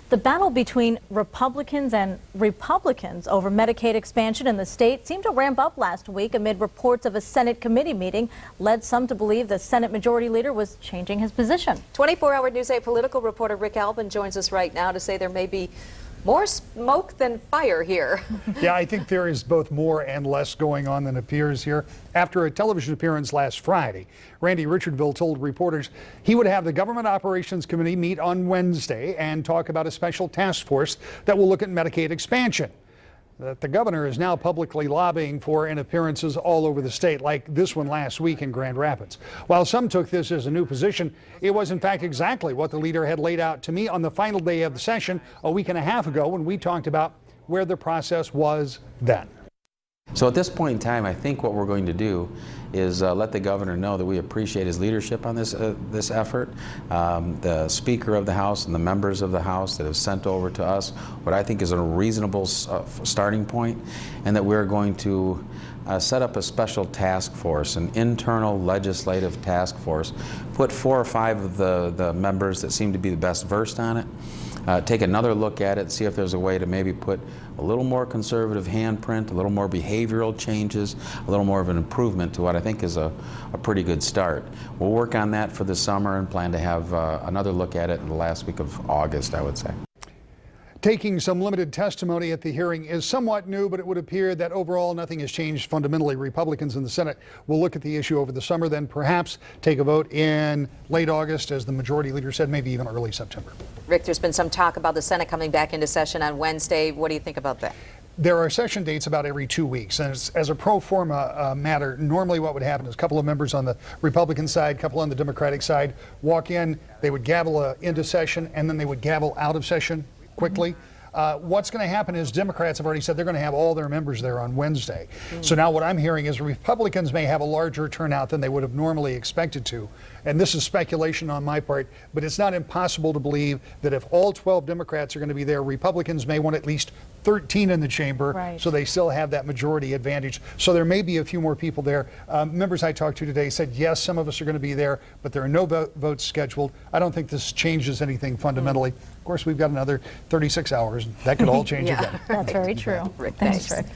The battle between Republicans and Republicans over Medicaid expansion in the state seemed to ramp up last week amid reports of a Senate committee meeting led some to believe the Senate Majority Leader was changing his position. 24-hour News 8 political reporter Rick Albin joins us right now to say there may be more smoke than fire here. Yeah, I think there is both more and less going on than appears here. After a television appearance last Friday, Randy Richardville told reporters he would have the Government Operations Committee meet on Wednesday and talk about a special task force that will look at Medicaid expansion that the governor is now publicly lobbying for in appearances all over the state, like this one last week in Grand Rapids. While some took this as a new position, it was in fact exactly what the leader had laid out to me on the final day of the session a week and a half ago when we talked about where the process was then. So at this point in time, I think what we're going to do is let the governor know that we appreciate his leadership on this effort. The Speaker of the House and the members of the House that have sent over to us what I think is a reasonable starting point, and that we're going to set up a special task force, an internal legislative task force, put 4 or 5 of the members that seem to be the best versed on it, take another look at it, see if there's a way to maybe put a little more conservative handprint, a little more behavioral changes, a little more of an improvement to what I think is a pretty good start. We'll work on that for the summer and plan to have another look at it in the last week of August, I would say. Taking some limited testimony at the hearing is somewhat new, but it would appear that overall nothing has changed fundamentally. Republicans in the Senate will look at the issue over the summer, then perhaps take a vote in late August, as the Majority Leader said, maybe even early September. Rick, there's been some talk about the Senate coming back into session on Wednesday. What do you think about that? There are session dates about every 2 weeks, and as a pro forma matter, normally what would happen is a couple of members on the Republican side, a couple on the Democratic side walk in, they would gavel into session, and then they would gavel out of session quickly. What's going to happen is Democrats have already said they're going to have all their members there on Wednesday. So now what I'm hearing is Republicans may have a larger turnout than they would have normally expected to. And this is speculation on my part, but it's not impossible to believe that if all 12 Democrats are going to be there, Republicans may want at least 13 in the chamber, right, so they still have that majority advantage. So there may be a few more people there. Members I talked to today said, yes, some of us are going to be there, but there are no votes scheduled. I don't think this changes anything fundamentally. Of course, we've got another 36 hours. That could all change again. That's very true. Rick, Thanks, thanks. Rick.